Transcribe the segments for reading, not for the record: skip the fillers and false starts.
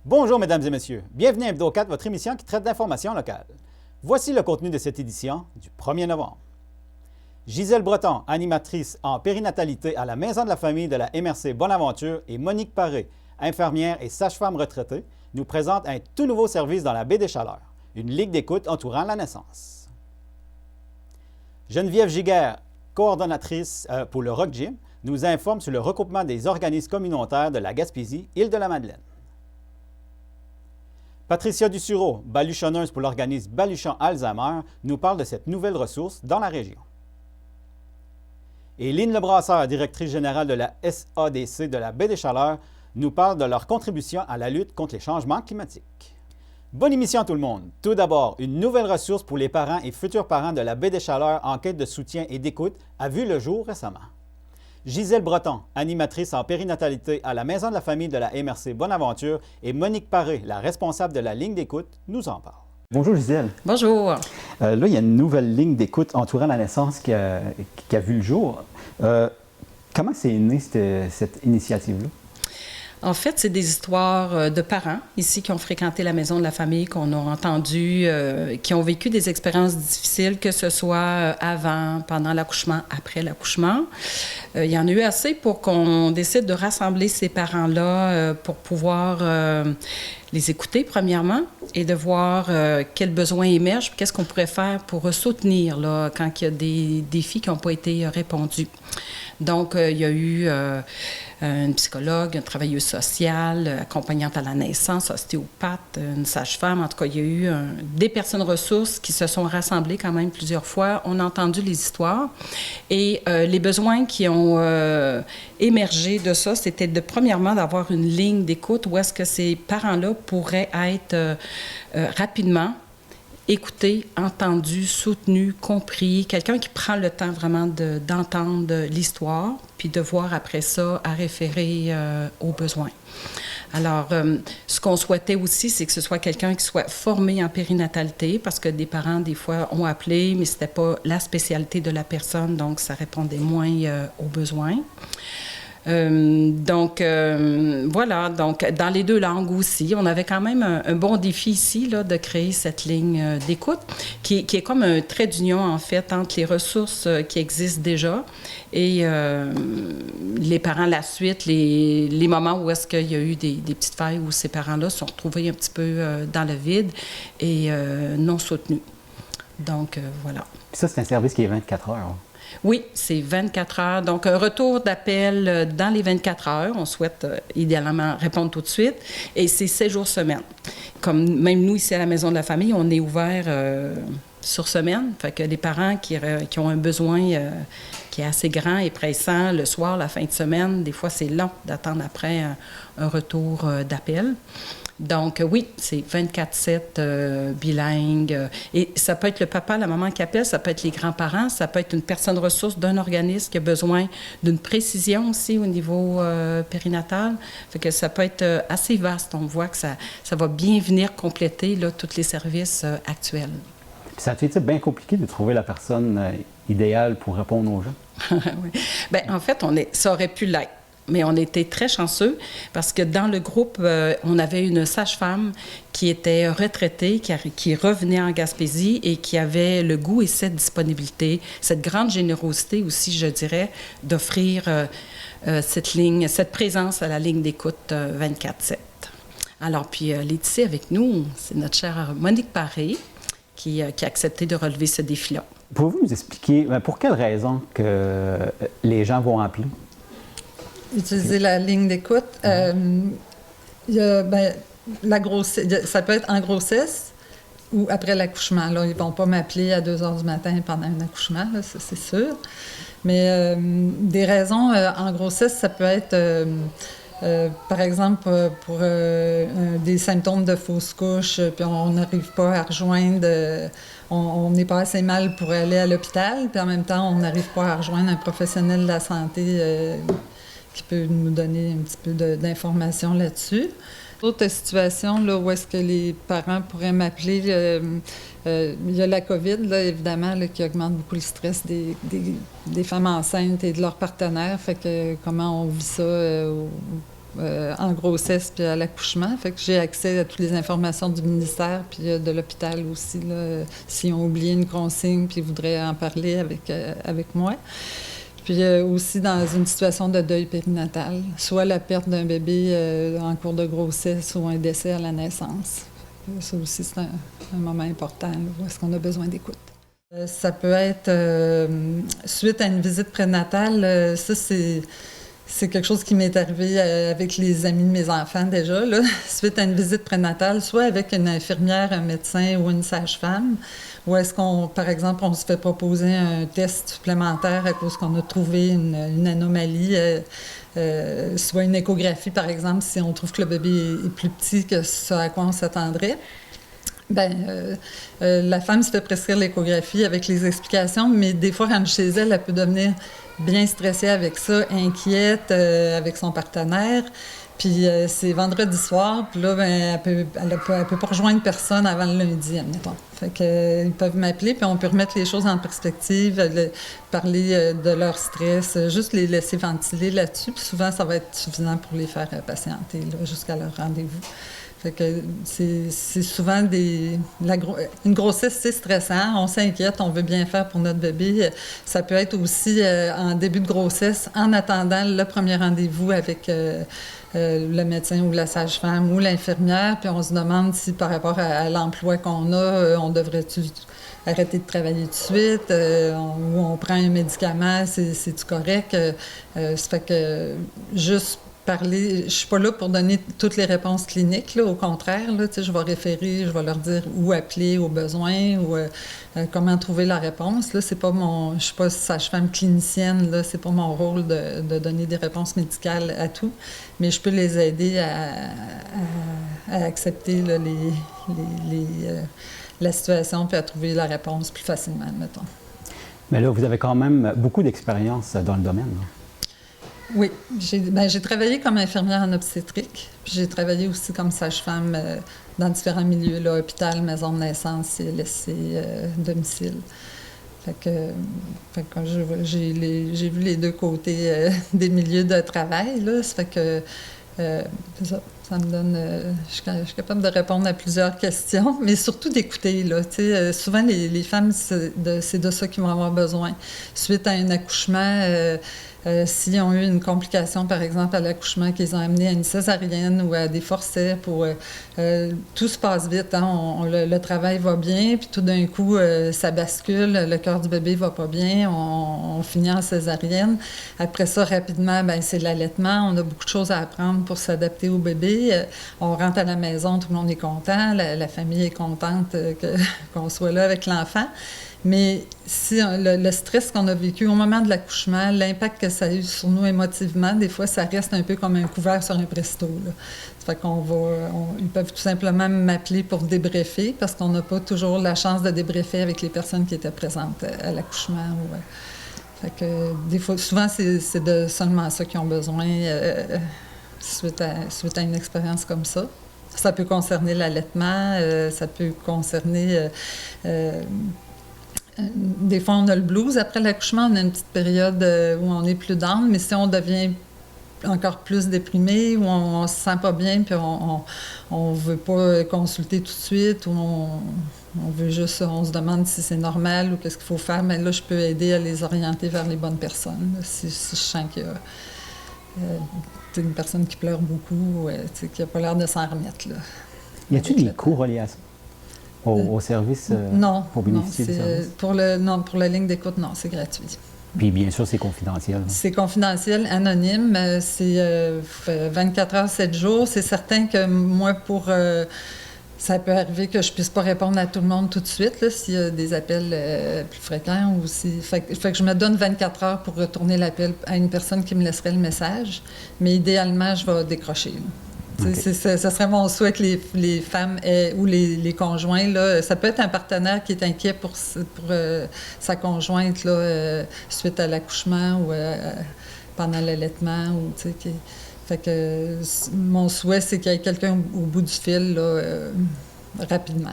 Bonjour mesdames et messieurs, bienvenue à Hebdo 4, votre émission qui traite d'informations locales. Voici le contenu de cette édition du 1er novembre. Gisèle Breton, animatrice en périnatalité à la Maison de la famille de la MRC Bonaventure, et Monique Paré, infirmière et sage-femme retraitée, nous présentent un tout nouveau service dans la baie des Chaleurs, une ligue d'écoute entourant la naissance. Geneviève Giguère, coordonnatrice pour le Rock Gym, nous informe sur le regroupement des organismes communautaires de la Gaspésie, Île-de-la-Madeleine. Patricia Dussureau, baluchonneuse pour l'organisme Baluchon Alzheimer, nous parle de cette nouvelle ressource dans la région. Et Lynne Lebrasseur, directrice générale de la SADC de la baie des Chaleurs, nous parle de leur contribution à la lutte contre les changements climatiques. Bonne émission tout le monde! Tout d'abord, une nouvelle ressource pour les parents et futurs parents de la baie des Chaleurs en quête de soutien et d'écoute a vu le jour récemment. Gisèle Breton, animatrice en périnatalité à la Maison de la famille de la MRC Bonaventure, et Monique Paré, la responsable de la ligne d'écoute, nous en parlent. Bonjour Gisèle. Bonjour. Là, il y a une nouvelle ligne d'écoute entourant la naissance qui a vu le jour. Comment c'est né cette initiative-là? En fait, c'est des histoires de parents ici qui ont fréquenté la maison de la famille, qu'on a entendu, qui ont vécu des expériences difficiles, que ce soit avant, pendant l'accouchement, après l'accouchement. Il y en a eu assez pour qu'on décide de rassembler ces parents-là pour pouvoir les écouter, premièrement, et de voir quels besoins émergent, qu'est-ce qu'on pourrait faire pour soutenir là, quand il y a des défis qui n'ont pas été répondus. Donc, il y a eu une psychologue, une travailleuse sociale, accompagnante à la naissance, ostéopathe, une sage-femme. En tout cas, il y a eu des personnes ressources qui se sont rassemblées quand même plusieurs fois. On a entendu les histoires. Et les besoins qui ont émergé de ça, c'était premièrement d'avoir une ligne d'écoute où est-ce que ces parents-là pourraient être rapidement écouté, entendu, soutenu, compris, quelqu'un qui prend le temps vraiment d'entendre l'histoire, puis de voir après ça à référer aux besoins. Alors, ce qu'on souhaitait aussi, c'est que ce soit quelqu'un qui soit formé en périnatalité, parce que des parents, des fois, ont appelé, mais ce n'était pas la spécialité de la personne, donc ça répondait moins aux besoins. Voilà, donc dans les deux langues aussi. On avait quand même un bon défi ici là, de créer cette ligne d'écoute qui est comme un trait d'union en fait entre les ressources qui existent déjà et les parents la suite, les moments où est-ce qu'il y a eu des petites failles où ces parents-là se sont retrouvés un petit peu dans le vide et non soutenus. Donc, voilà. Puis ça, c'est un service qui est 24 heures. Oui, c'est 24 heures. Donc, un retour d'appel dans les 24 heures. On souhaite idéalement répondre tout de suite. Et c'est 7 jours semaine. Comme même nous, ici à la Maison de la famille, on est ouvert sur semaine. Fait que les parents qui ont un besoin qui est assez grand et pressant, le soir, la fin de semaine, des fois, c'est long d'attendre après un retour d'appel. Donc, oui, c'est 24/7 bilingue. Et ça peut être le papa, la maman qui appelle, ça peut être les grands-parents, ça peut être une personne ressource d'un organisme qui a besoin d'une précision aussi au niveau périnatal. Fait que ça peut être assez vaste. On voit que ça va bien venir compléter là, tous les services actuels. Puis ça a été bien compliqué de trouver la personne idéale pour répondre aux gens? Oui. Bien, en fait, ça aurait pu l'être. Mais on était très chanceux parce que dans le groupe, on avait une sage-femme qui était retraitée, qui revenait en Gaspésie et qui avait le goût et cette disponibilité, cette grande générosité aussi, je dirais, d'offrir cette ligne, cette présence à la ligne d'écoute 24/7. Alors, puis Laetitia avec nous, c'est notre chère Monique Paré qui a accepté de relever ce défi-là. Pouvez-vous nous expliquer pour quelles raisons que les gens vont appeler? Utiliser la ligne d'écoute. La grossesse, ça peut être en grossesse ou après l'accouchement. Là, ils ne vont pas m'appeler à 2 heures du matin pendant un accouchement, là, ça, c'est sûr. Mais des raisons en grossesse, ça peut être, par exemple, pour des symptômes de fausse couche, puis on n'arrive pas à rejoindre... on n'est pas assez mal pour aller à l'hôpital, puis en même temps, on n'arrive pas à rejoindre un professionnel de la santé qui peut nous donner un petit peu d'informations là-dessus. Autre situation là, où est-ce que les parents pourraient m'appeler, il y a la COVID, là, évidemment, là, qui augmente beaucoup le stress des femmes enceintes et de leurs partenaires. Fait que comment on vit ça en grossesse puis à l'accouchement. Fait que j'ai accès à toutes les informations du ministère puis de l'hôpital aussi, là, s'ils ont oublié une consigne puis ils voudraient en parler avec moi. Puis aussi dans une situation de deuil périnatal, soit la perte d'un bébé en cours de grossesse ou un décès à la naissance. Ça aussi, c'est un moment important là, où est-ce qu'on a besoin d'écoute. Ça peut être suite à une visite prénatale, ça c'est quelque chose qui m'est arrivé avec les amis de mes enfants déjà, là. Suite à une visite prénatale, soit avec une infirmière, un médecin ou une sage-femme, ou est-ce qu'on, par exemple, on se fait proposer un test supplémentaire à cause qu'on a trouvé une anomalie, soit une échographie, par exemple, si on trouve que le bébé est plus petit que ce à quoi on s'attendrait. La femme se fait prescrire l'échographie avec les explications, mais des fois, quand chez elle, elle peut devenir bien stressée avec ça, inquiète avec son partenaire. Puis c'est vendredi soir, puis là, elle peut pas rejoindre personne avant le lundi, admettons. Fait que, ils peuvent m'appeler, puis on peut remettre les choses en perspective, parler de leur stress, juste les laisser ventiler là-dessus. Puis souvent, ça va être suffisant pour les faire patienter là, jusqu'à leur rendez-vous. Fait que c'est souvent une grossesse, c'est stressant. On s'inquiète, on veut bien faire pour notre bébé. Ça peut être aussi en début de grossesse, en attendant le premier rendez-vous avec le médecin ou la sage-femme ou l'infirmière. Puis on se demande si par rapport à l'emploi qu'on a, on devrait-tu arrêter de travailler tout de suite, ou on prend un médicament, c'est-tu correct? Ça fait que juste parler, je suis pas là pour donner toutes les réponses cliniques, là, au contraire, là, je vais référer, je vais leur dire où appeler au besoin ou comment trouver la réponse. Là, c'est pas je suis pas sage-femme clinicienne, là, c'est pas mon rôle de donner des réponses médicales à tout, mais je peux les aider à accepter là, la situation puis à trouver la réponse plus facilement, mettons. Mais là, vous avez quand même beaucoup d'expérience dans le domaine, là. Oui, j'ai travaillé comme infirmière en obstétrique, puis j'ai travaillé aussi comme sage-femme dans différents milieux, là, hôpital, maison de naissance, CLSC, domicile. Fait que j'ai vu les deux côtés des milieux de travail, là, ça fait que c'est ça me donne... je suis capable de répondre à plusieurs questions, mais surtout d'écouter, là. Souvent, les femmes, c'est de ça qu'ils vont avoir besoin. Suite à un accouchement, s'ils ont eu une complication, par exemple, à l'accouchement, qu'ils ont amené à une césarienne ou à des forceps, tout se passe vite, hein? Le travail va bien, puis tout d'un coup, ça bascule, le cœur du bébé va pas bien, on finit en césarienne. Après ça, rapidement, c'est l'allaitement. On a beaucoup de choses à apprendre pour s'adapter au bébé. On rentre à la maison, tout le monde est content, la famille est contente qu'on soit là avec l'enfant. Mais si le stress qu'on a vécu au moment de l'accouchement, l'impact que ça a eu sur nous émotivement, des fois, ça reste un peu comme un couvert sur un presto, là. Ça fait ils peuvent tout simplement m'appeler pour débriefer, parce qu'on n'a pas toujours la chance de débriefer avec les personnes qui étaient présentes à l'accouchement. Fait que des fois, souvent, c'est de seulement ça qu'ils ont besoin suite à une expérience comme ça. Ça peut concerner l'allaitement, ça peut concerner... des fois, on a le blues. Après l'accouchement, on a une petite période où on est plus down, mais si on devient encore plus déprimé, ou on se sent pas bien, puis on veut pas consulter tout de suite, ou on veut juste, on se demande si c'est normal ou qu'est-ce qu'il faut faire, mais là, je peux aider à les orienter vers les bonnes personnes, là, si je sens qu'il y a une personne qui pleure beaucoup, qui n'a pas l'air de s'en remettre. Là, y a-t-il des coûts reliés à ça? Au service pour bénéficier du service? Pour la ligne d'écoute, non, c'est gratuit. Puis bien sûr, c'est confidentiel. C'est confidentiel, anonyme. C'est 24 heures, 7 jours. C'est certain que moi, ça peut arriver que je puisse pas répondre à tout le monde tout de suite, là, s'il y a des appels plus fréquents. Ou si... fait que je me donne 24 heures pour retourner l'appel à une personne qui me laisserait le message. Mais idéalement, je vais décrocher, là. Okay. Ce serait mon souhait que les femmes ou les conjoints, là, ça peut être un partenaire qui est inquiet pour sa conjointe là, suite à l'accouchement ou pendant l'allaitement. Fait que mon souhait, c'est qu'il y ait quelqu'un au bout du fil là, rapidement.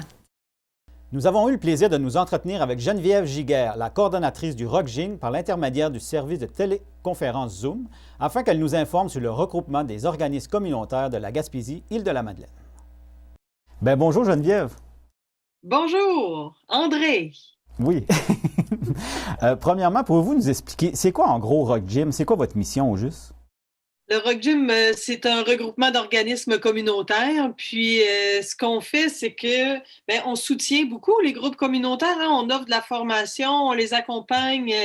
Nous avons eu le plaisir de nous entretenir avec Geneviève Giguère, la coordonnatrice du ROCGIM par l'intermédiaire du service de téléconférence Zoom, afin qu'elle nous informe sur le regroupement des organismes communautaires de la Gaspésie-Île-de-la-Madeleine. Bien, bonjour Geneviève. Bonjour, André. Oui. Premièrement, pouvez-vous nous expliquer, c'est quoi en gros ROCGIM? C'est quoi votre mission au juste? Le ROCGIM, c'est un regroupement d'organismes communautaires. Puis, ce qu'on fait, c'est que on soutient beaucoup les groupes communautaires. Hein. On offre de la formation, on les accompagne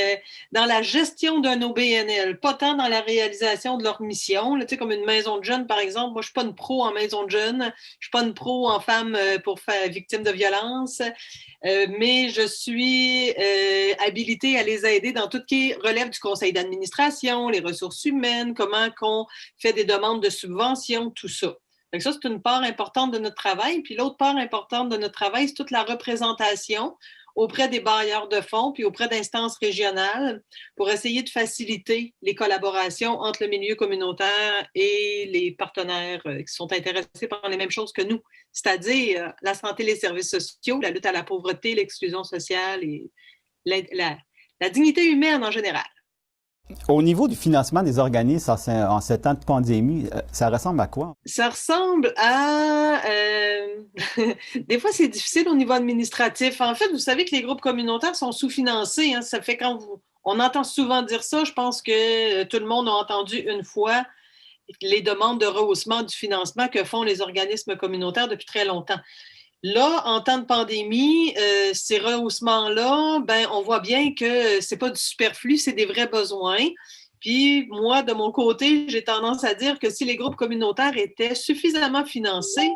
dans la gestion d'un OBNL, pas tant dans la réalisation de leur mission. Là, tu sais, comme une maison de jeunes, par exemple. Moi, je suis pas une pro en maison de jeunes. Je suis pas une pro en femmes pour victimes de violences. Mais je suis habilitée à les aider dans tout ce qui relève du conseil d'administration, les ressources humaines, comment qu'on fait des demandes de subventions, tout ça. Donc ça, c'est une part importante de notre travail. Puis l'autre part importante de notre travail, c'est toute la représentation auprès des bailleurs de fonds puis auprès d'instances régionales pour essayer de faciliter les collaborations entre le milieu communautaire et les partenaires qui sont intéressés par les mêmes choses que nous, c'est-à-dire la santé, les services sociaux, la lutte à la pauvreté, l'exclusion sociale et la dignité humaine en général. Au niveau du financement des organismes en ces temps de pandémie, ça ressemble à quoi? Ça ressemble à... Des fois, c'est difficile au niveau administratif. En fait, vous savez que les groupes communautaires sont sous-financés. Hein. Ça fait on entend souvent dire ça. Je pense que tout le monde a entendu une fois les demandes de rehaussement du financement que font les organismes communautaires depuis très longtemps. Là, en temps de pandémie, ces rehaussements-là, on voit bien que c'est pas du superflu, c'est des vrais besoins. Puis moi, de mon côté, j'ai tendance à dire que si les groupes communautaires étaient suffisamment financés,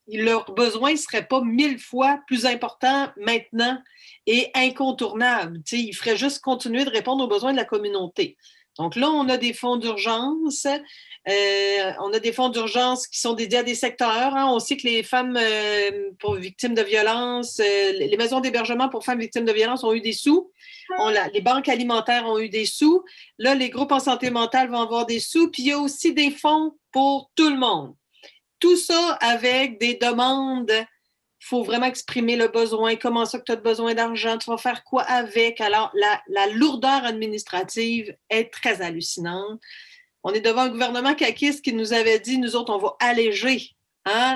leurs besoins ne seraient pas 1000 fois plus importants maintenant et incontournables. Tu sais, ils feraient juste continuer de répondre aux besoins de la communauté. Donc là, on a des fonds d'urgence. On a des fonds d'urgence qui sont dédiés à des secteurs. Hein. On sait que les femmes pour victimes de violences, les maisons d'hébergement pour femmes victimes de violences ont eu des sous. Les banques alimentaires ont eu des sous. Là, les groupes en santé mentale vont avoir des sous. Puis il y a aussi des fonds pour tout le monde. Tout ça avec des demandes. Il faut vraiment exprimer le besoin. Comment ça que tu as besoin d'argent? Tu vas faire quoi avec? Alors, la lourdeur administrative est très hallucinante. On est devant un gouvernement caquiste qui nous avait dit, nous autres, on va alléger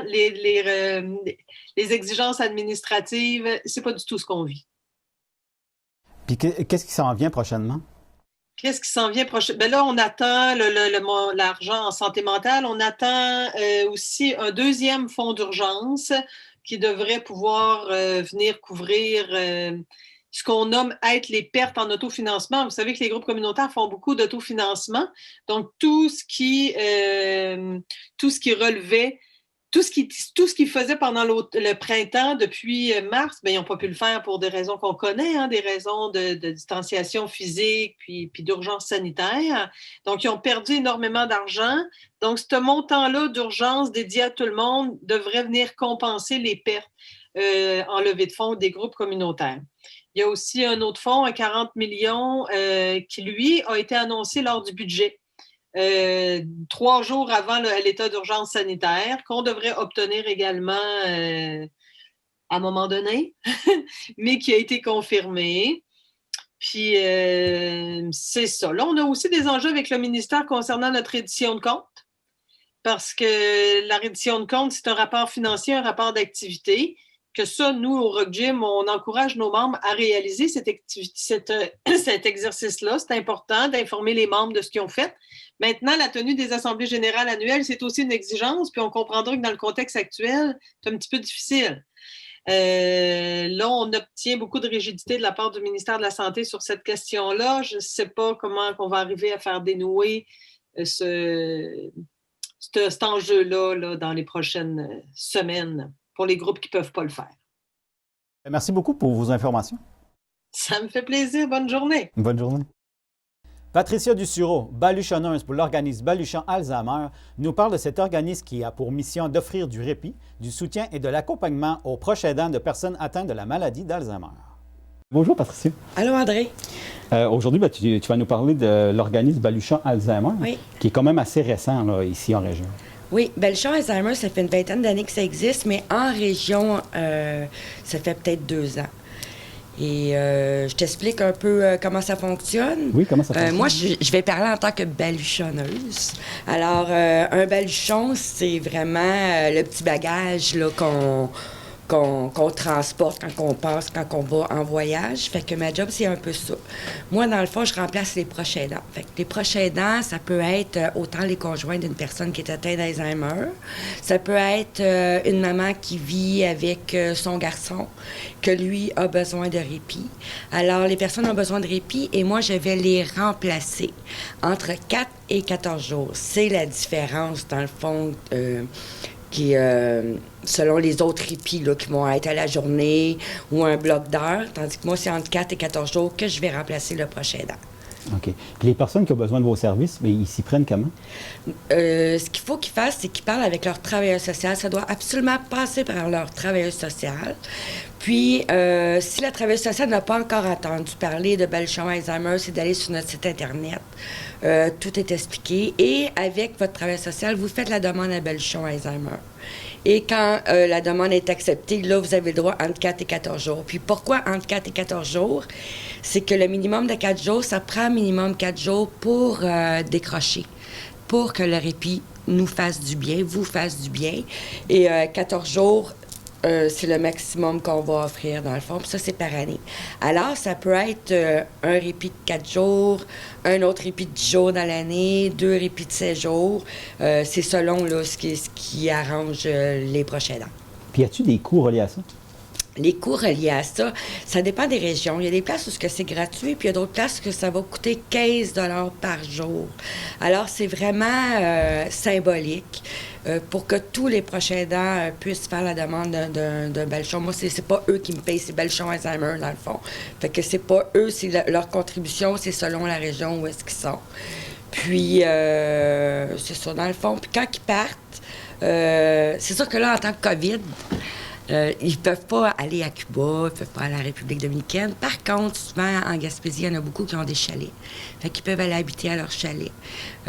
les exigences administratives. C'est pas du tout ce qu'on vit. Puis qu'est-ce qui s'en vient prochainement? Qu'est-ce qui s'en vient prochainement? Là, on attend l'argent en santé mentale. On attend aussi un deuxième fonds d'urgence qui devrait pouvoir venir couvrir ce qu'on nomme être les pertes en autofinancement. Vous savez que les groupes communautaires font beaucoup d'autofinancement. Donc, tout ce qui relevait, tout ce qu'ils faisaient pendant le printemps depuis mars, ils n'ont pas pu le faire pour des raisons qu'on connaît, hein, des raisons de distanciation physique puis d'urgence sanitaire. Donc, ils ont perdu énormément d'argent. Donc, ce montant-là d'urgence dédié à tout le monde devrait venir compenser les pertes en levée de fonds des groupes communautaires. Il y a aussi un autre fonds, à 40 millions, qui, lui, a été annoncé lors du budget. 3 jours avant l'état d'urgence sanitaire, qu'on devrait obtenir également à un moment donné, mais qui a été confirmé. Puis, c'est ça. Là, on a aussi des enjeux avec le ministère concernant notre reddition de compte, parce que la reddition de compte, c'est un rapport financier, un rapport d'activité, que ça, nous, au ROCGIM, on encourage nos membres à réaliser cet exercice-là. C'est important d'informer les membres de ce qu'ils ont fait. Maintenant, la tenue des assemblées générales annuelles, c'est aussi une exigence, puis on comprendra que dans le contexte actuel, c'est un petit peu difficile. Là, on obtient beaucoup de rigidité de la part du ministère de la Santé sur cette question-là. Je ne sais pas comment on va arriver à faire dénouer cet enjeu-là là, dans les prochaines semaines pour les groupes qui ne peuvent pas le faire. Merci beaucoup pour vos informations. Ça me fait plaisir. Bonne journée. Bonne journée. Patricia Dussureau, baluchonneuse pour l'organisme Baluchon Alzheimer, nous parle de cet organisme qui a pour mission d'offrir du répit, du soutien et de l'accompagnement aux proches aidants de personnes atteintes de la maladie d'Alzheimer. Bonjour Patricia. Allô André. Aujourd'hui, tu vas nous parler de l'organisme Baluchon Alzheimer, oui, qui est quand même assez récent là, ici en région. Oui, Bellechasse Alzheimer, ça fait une vingtaine d'années que ça existe, mais en région, ça fait peut-être 2 ans. Et je t'explique un peu comment ça fonctionne. Oui, comment ça fonctionne? Moi, je vais parler en tant que baluchonneuse. Alors, un baluchon, c'est vraiment le petit bagage là, qu'on transporte quand on passe, quand on va en voyage. Fait que ma job, c'est un peu ça. Moi, dans le fond, je remplace les proches aidants. Fait que les proches aidants, ça peut être autant les conjoints d'une personne qui est atteinte d'Alzheimer. Ça peut être une maman qui vit avec son garçon, que lui a besoin de répit. Alors, les personnes ont besoin de répit et moi, je vais les remplacer entre 4 et 14 jours. C'est la différence, dans le fond, qui, selon les autres répits là, qui vont être à la journée ou un bloc d'heures, tandis que moi, c'est entre 4 et 14 jours que je vais remplacer le prochain aidant. OK. Puis les personnes qui ont besoin de vos services, mais ils s'y prennent comment? Ce qu'il faut qu'ils fassent, c'est qu'ils parlent avec leur travailleur social. Ça doit absolument passer par leur travailleur social. Puis, si la travailleuse sociale n'a pas encore entendu parler de Bellechasse Alzheimer, c'est d'aller sur notre site Internet. Tout est expliqué. Et avec votre travailleuse social, vous faites la demande à Bellechasse Alzheimer. Et quand la demande est acceptée, là, vous avez le droit entre 4 et 14 jours. Puis pourquoi entre 4 et 14 jours? C'est que le minimum de 4 jours, ça prend minimum 4 jours pour décrocher, pour que le répit nous fasse du bien, vous fasse du bien. Et 14 jours, c'est le maximum qu'on va offrir, dans le fond. Puis ça, c'est par année. Alors, ça peut être un répit de 4 jours, un autre répit de 10 jours dans l'année, 2 répits de 16 jours. C'est selon là, ce qui arrange les prochains ans. Puis, y a-t-il des coûts reliés à ça? Les coûts reliés à ça, ça dépend des régions. Il y a des places où c'est gratuit, puis il y a d'autres places où ça va coûter 15 $ par jour. Alors, c'est vraiment symbolique pour que tous les prochains aidants puissent faire la demande d'un Bellechasse. Moi, c'est pas eux qui me payent, c'est Bellechasse Alzheimer, dans le fond. Fait que c'est pas eux, c'est leur contribution, c'est selon la région où est-ce qu'ils sont. Puis, c'est ça, dans le fond. Puis quand ils partent, c'est sûr que là, en tant que COVID, ils ne peuvent pas aller à Cuba, ils ne peuvent pas aller à la République dominicaine. Par contre, souvent, en Gaspésie, il y en a beaucoup qui ont des chalets. Fait qu'ils peuvent aller habiter à leur chalet.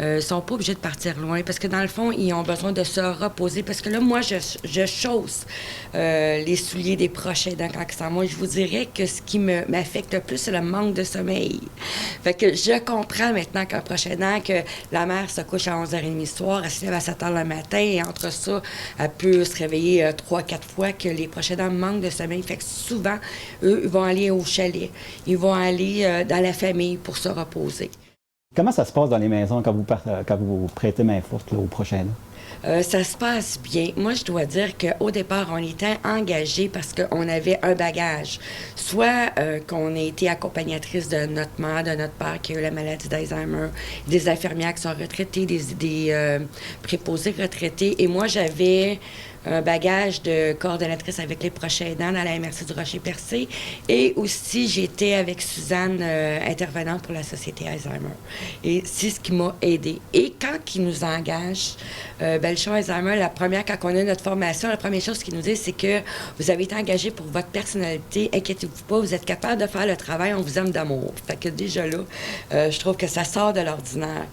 Ils ne sont pas obligés de partir loin parce que, dans le fond, ils ont besoin de se reposer. Parce que là, moi, je chausse les souliers des proches aidants quand ils s'en vont. Je vous dirais que ce qui m'affecte le plus, c'est le manque de sommeil. Fait que je comprends maintenant qu'un proche aidant, que la mère se couche à 11h30 le soir, elle se lève à 7h le matin et entre ça, elle peut se réveiller 3-4 fois, que les proches aidants manquent de sommeil. Fait que souvent, eux, ils vont aller au chalet. Ils vont aller dans la famille pour se reposer. Comment ça se passe dans les maisons quand vous prêtez main forte là, aux prochains aidants? Ça se passe bien. Moi, je dois dire qu'au départ, on était engagés parce qu'on avait un bagage. Soit qu'on a été accompagnatrice de notre mère, de notre père qui a eu la maladie d'Alzheimer, des infirmières qui sont retraitées, des préposés retraités. Et moi, j'avais un bagage de coordonnatrice avec les prochains aidants dans la MRC du Rocher-Percé. Et aussi, j'étais avec Suzanne, intervenante pour la Société Alzheimer. Et c'est ce qui m'a aidée. Et quand ils nous engagent, Bellechasse Alzheimer, quand on a notre formation, la première chose qu'ils nous disent, c'est que vous avez été engagé pour votre personnalité, inquiétez-vous pas, vous êtes capable de faire le travail, on vous aime d'amour. Fait que déjà là, je trouve que ça sort de l'ordinaire.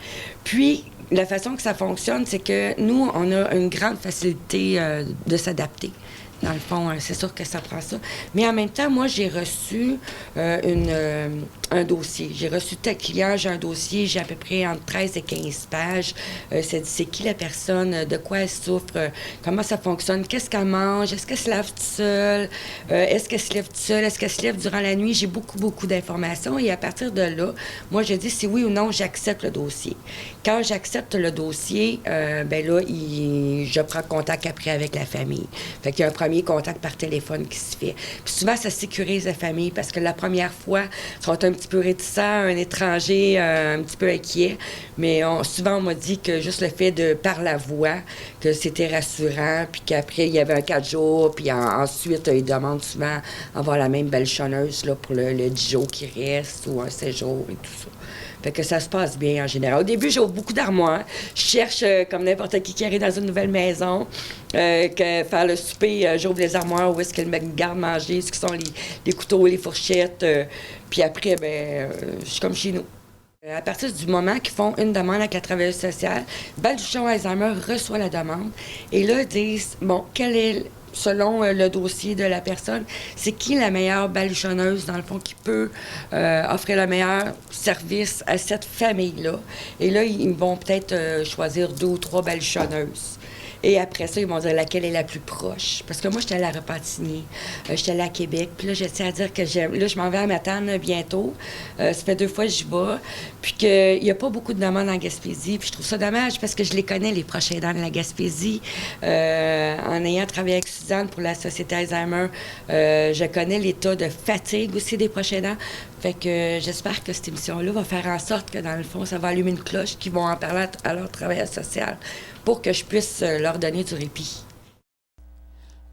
Puis, la façon que ça fonctionne, c'est que nous, on a une grande facilité de s'adapter. Dans le fond, c'est sûr que ça prend ça. Mais en même temps, moi, j'ai reçu un dossier. J'ai reçu tel client, j'ai un dossier, j'ai à peu près entre 13 et 15 pages. C'est qui la personne, de quoi elle souffre, comment ça fonctionne, qu'est-ce qu'elle mange, est-ce qu'elle se lave toute seule, est-ce qu'elle se lève toute seule, est-ce qu'elle se lève durant la nuit. J'ai beaucoup d'informations et à partir de là, moi, je dis si oui ou non, j'accepte le dossier. Quand j'accepte le dossier, ben là, je prends contact après avec la famille. Fait qu'il y a un premier contact par téléphone qui se fait. Puis souvent, ça sécurise la famille parce que la première fois, ils sont un petit peu réticents, un étranger un petit peu inquiet. Mais souvent, on m'a dit que juste le fait de par la voix, que c'était rassurant, puis qu'après, il y avait un 4 jours, puis ensuite, ils demandent souvent avoir la même Bellechasse là pour le 10 jours qui reste ou un 16 jours et tout ça. Fait que ça se passe bien en général. Au début, j'ouvre beaucoup d'armoires. Je cherche, comme n'importe qui arrive dans une nouvelle maison, faire le souper, j'ouvre les armoires où est-ce qu'elle me garde manger, ce qui sont les couteaux, les fourchettes. Puis après, je suis comme chez nous. À partir du moment qu'ils font une demande avec la travailleuse sociale, Baluchon Alzheimer reçoit la demande et là, ils disent, bon, quel est, selon le dossier de la personne, c'est qui la meilleure baluchonneuse, dans le fond, qui peut offrir le meilleur service à cette famille-là. Et là, ils vont peut-être choisir 2 ou 3 baluchonneuses. Et après ça, ils vont dire laquelle est la plus proche. Parce que moi, j'étais allée à Repentigny, j'étais allée à Québec, puis là, je tiens à dire que là, je m'en vais à Matane bientôt. Ça fait 2 fois que j'y vais. Puis qu'il n'y a pas beaucoup de demandes en Gaspésie. Puis je trouve ça dommage parce que je les connais, les proches aidants de la Gaspésie. En ayant travaillé avec Suzanne pour la Société Alzheimer, je connais l'état de fatigue aussi des proches aidants. Fait que j'espère que cette émission-là va faire en sorte que, dans le fond, ça va allumer une cloche, qu'ils vont en parler à leur travailleur social pour que je puisse leur donner du répit.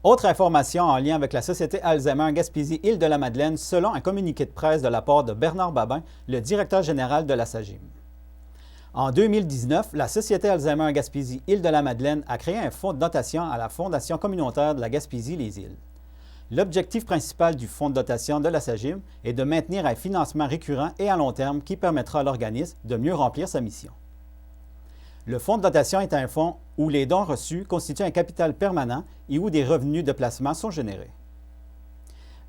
Autre information en lien avec la Société Alzheimer Gaspésie-Île-de-la-Madeleine, selon un communiqué de presse de la part de Bernard Babin, le directeur général de la SAGIM. En 2019, la Société Alzheimer Gaspésie-Île-de-la-Madeleine a créé un fonds de dotation à la Fondation communautaire de la Gaspésie-Les-Îles. L'objectif principal du fonds de dotation de la SAGIM est de maintenir un financement récurrent et à long terme qui permettra à l'organisme de mieux remplir sa mission. Le fonds de dotation est un fonds où les dons reçus constituent un capital permanent et où des revenus de placement sont générés.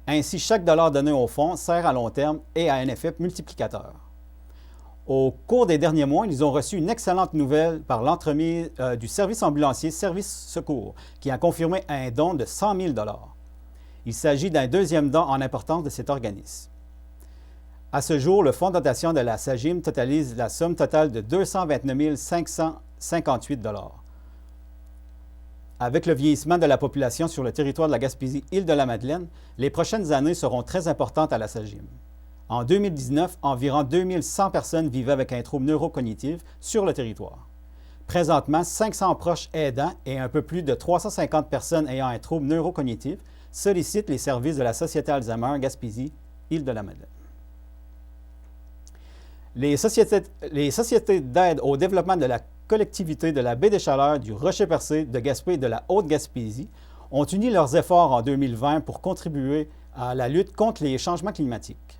Ainsi, chaque dollar donné au fonds sert à long terme et a un effet multiplicateur. Au cours des derniers mois, ils ont reçu une excellente nouvelle par l'entremise du service ambulancier Service Secours, qui a confirmé un don de 100 000 $. Il s'agit d'un deuxième don en importance de cet organisme. À ce jour, le fonds de dotation de la SAGIM totalise la somme totale de 229 558 $. Avec le vieillissement de la population sur le territoire de la Gaspésie-Île-de-la-Madeleine, les prochaines années seront très importantes à la SAGIM. En 2019, environ 2100 personnes vivaient avec un trouble neurocognitif sur le territoire. Présentement, 500 proches aidants et un peu plus de 350 personnes ayant un trouble neurocognitif sollicitent les services de la Société Alzheimer Gaspésie-Île-de-la-Madeleine. Les sociétés d'aide au développement de la collectivité de la baie des Chaleurs, du Rocher-Percé, de Gaspé et de la Haute-Gaspésie ont uni leurs efforts en 2020 pour contribuer à la lutte contre les changements climatiques.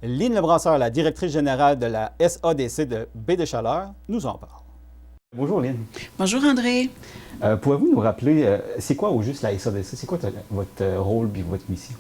Lynne Lebrasseur, la directrice générale de la SADC de baie des Chaleurs, nous en parle. Bonjour Lynne. Bonjour André. Pouvez-vous nous rappeler, c'est quoi au juste la SADC? C'est quoi votre rôle et votre mission?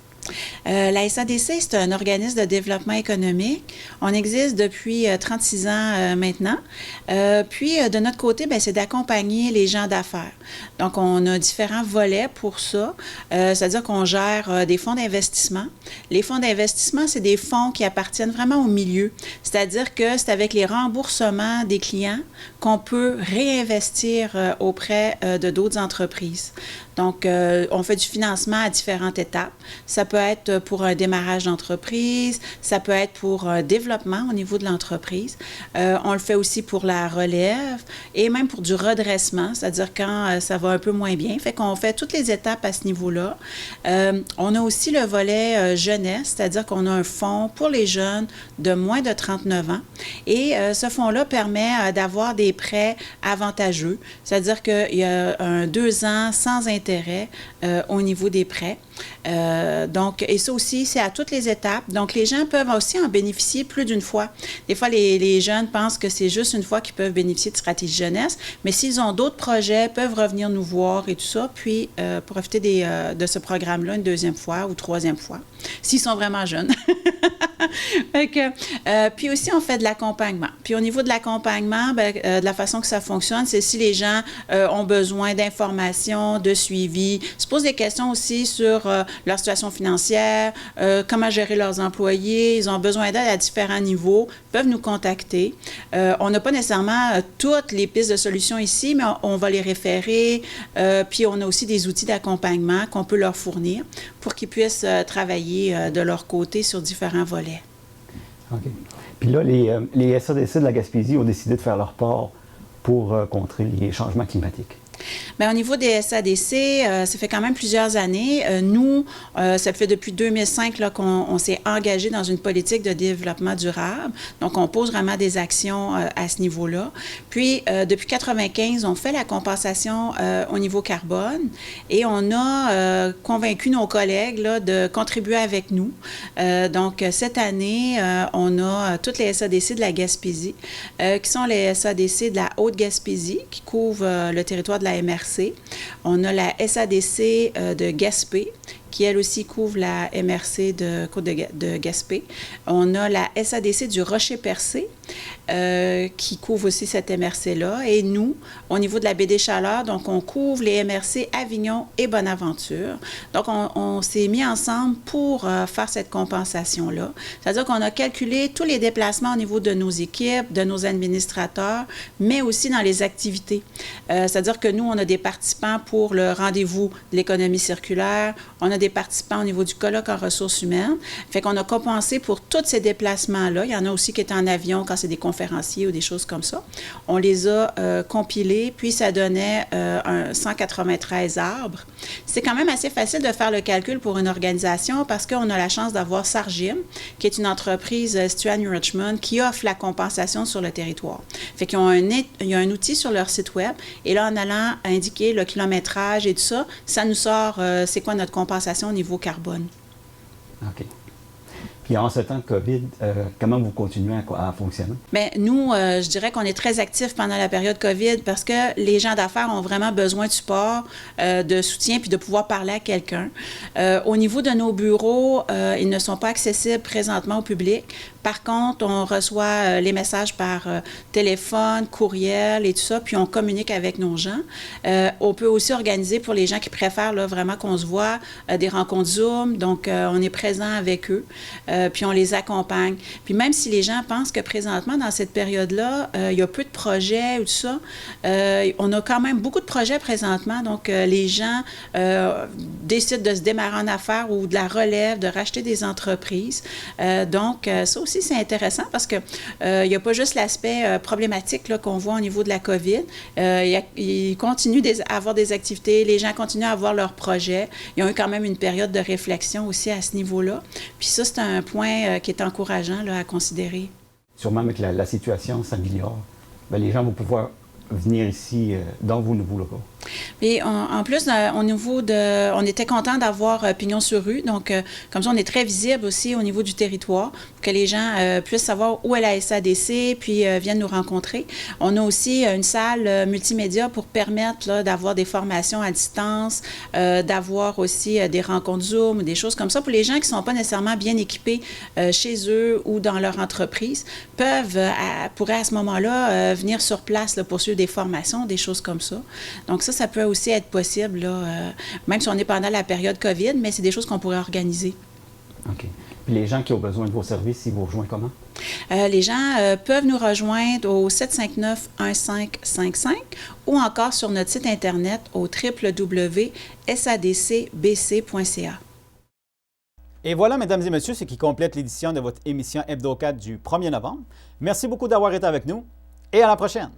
La SADC, c'est un organisme de développement économique. On existe depuis 36 ans maintenant. Puis, de notre côté, c'est d'accompagner les gens d'affaires. Donc, on a différents volets pour ça. C'est-à-dire qu'on gère des fonds d'investissement. Les fonds d'investissement, c'est des fonds qui appartiennent vraiment au milieu. C'est-à-dire que c'est avec les remboursements des clients qu'on peut réinvestir auprès de d'autres entreprises. Donc, on fait du financement à différentes étapes. Ça peut être pour un démarrage d'entreprise, ça peut être pour un développement au niveau de l'entreprise. On le fait aussi pour la relève et même pour du redressement, c'est-à-dire quand ça va un peu moins bien. Fait qu'on fait toutes les étapes à ce niveau-là. On a aussi le volet jeunesse, c'est-à-dire qu'on a un fonds pour les jeunes de moins de 39 ans. Et ce fonds-là permet d'avoir des prêts avantageux, c'est-à-dire qu'il y a un 2 ans sans intérêt au niveau des prêts. Donc, et ça aussi, c'est à toutes les étapes. Donc, les gens peuvent aussi en bénéficier plus d'une fois. Des fois, les jeunes pensent que c'est juste une fois qu'ils peuvent bénéficier de stratégie jeunesse, mais s'ils ont d'autres projets, peuvent revenir nous voir et tout ça, puis profiter de ce programme-là une deuxième fois ou troisième fois, s'ils sont vraiment jeunes. Puis aussi, on fait de l'accompagnement. Puis au niveau de l'accompagnement, de la façon que ça fonctionne, c'est si les gens ont besoin d'informations, de suivi, se posent des questions aussi sur leur situation financière, comment gérer leurs employés, ils ont besoin d'aide à différents niveaux, peuvent nous contacter. On n'a pas nécessairement toutes les pistes de solutions ici, mais on va les référer. Puis on a aussi des outils d'accompagnement qu'on peut leur fournir pour qu'ils puissent travailler de leur côté sur différents volets. OK. Puis là, les SADC de la Gaspésie ont décidé de faire leur part pour contrer les changements climatiques. Bien, au niveau des SADC, ça fait quand même plusieurs années. Nous, ça fait depuis 2005 là, qu'on s'est engagé dans une politique de développement durable. Donc, on pose vraiment des actions à ce niveau-là. Puis, depuis 1995, on fait la compensation au niveau carbone et on a convaincu nos collègues là, de contribuer avec nous. Donc, cette année, on a toutes les SADC de la Gaspésie, qui sont les SADC de la Haute-Gaspésie, qui couvrent le territoire de la MRC. On a la SADC de Gaspé, qui elle aussi couvre la MRC de Côte-de-Gaspé. On a la SADC du Rocher-Percé, qui couvre aussi cette MRC-là. Et nous, au niveau de la baie des Chaleurs, donc on couvre les MRC Avignon et Bonaventure. Donc, on s'est mis ensemble pour faire cette compensation-là. C'est-à-dire qu'on a calculé tous les déplacements au niveau de nos équipes, de nos administrateurs, mais aussi dans les activités. C'est-à-dire que nous, on a des participants pour le rendez-vous de l'économie circulaire, on a des participants au niveau du colloque en ressources humaines. Fait qu'on a compensé pour tous ces déplacements-là. Il y en a aussi qui étaient en avion quand c'est des conférenciers ou des choses comme ça. On les a compilés, puis ça donnait 193 arbres. C'est quand même assez facile de faire le calcul pour une organisation parce qu'on a la chance d'avoir Sargim, qui est une entreprise située à New Richmond, qui offre la compensation sur le territoire. Fait qu'ils ont il y a un outil sur leur site web, et là, en allant indiquer le kilométrage et tout ça, ça nous sort c'est quoi notre compensation au niveau carbone. OK. Puis en ce temps de COVID, comment vous continuez à fonctionner? Bien, nous, je dirais qu'on est très actifs pendant la période COVID parce que les gens d'affaires ont vraiment besoin de support, de soutien, puis de pouvoir parler à quelqu'un. Au niveau de nos bureaux, ils ne sont pas accessibles présentement au public. Par contre, on reçoit les messages par téléphone, courriel et tout ça, puis on communique avec nos gens. On peut aussi organiser pour les gens qui préfèrent là, vraiment qu'on se voit des rencontres Zoom. Donc, on est présent avec eux, puis on les accompagne. Puis même si les gens pensent que présentement, dans cette période-là, il y a peu de projets ou tout ça, on a quand même beaucoup de projets présentement. Donc, les gens décident de se démarrer en affaires ou de la relève, de racheter des entreprises. Donc, ça aussi, c'est intéressant parce que il n'y a pas juste l'aspect problématique là, qu'on voit au niveau de la COVID. Ils continuent à avoir des activités, les gens continuent à avoir leurs projets. Ils ont eu quand même une période de réflexion aussi à ce niveau-là. Puis ça, c'est un point qui est encourageant là, à considérer. Sûrement, avec la situation s'améliore, bien, les gens vont pouvoir venir ici dans vos nouveaux locaux. Et en plus, au niveau on était content d'avoir Pignon sur rue. Donc, comme ça, on est très visible aussi au niveau du territoire pour que les gens puissent savoir où est la SADC puis viennent nous rencontrer. On a aussi une salle multimédia pour permettre là, d'avoir des formations à distance, d'avoir aussi des rencontres Zoom, des choses comme ça pour les gens qui ne sont pas nécessairement bien équipés chez eux ou dans leur entreprise, pourraient à ce moment-là venir sur place là, pour suivre des formations, des choses comme ça. Donc, ça peut aussi être possible, là, même si on est pendant la période COVID, mais c'est des choses qu'on pourrait organiser. OK. Puis les gens qui ont besoin de vos services, ils vous rejoignent comment? Les gens peuvent nous rejoindre au 759-1555 ou encore sur notre site Internet au www.sadcbc.ca. Et voilà, mesdames et messieurs, ce qui complète l'édition de votre émission Hebdo 4 du 1er novembre. Merci beaucoup d'avoir été avec nous et à la prochaine!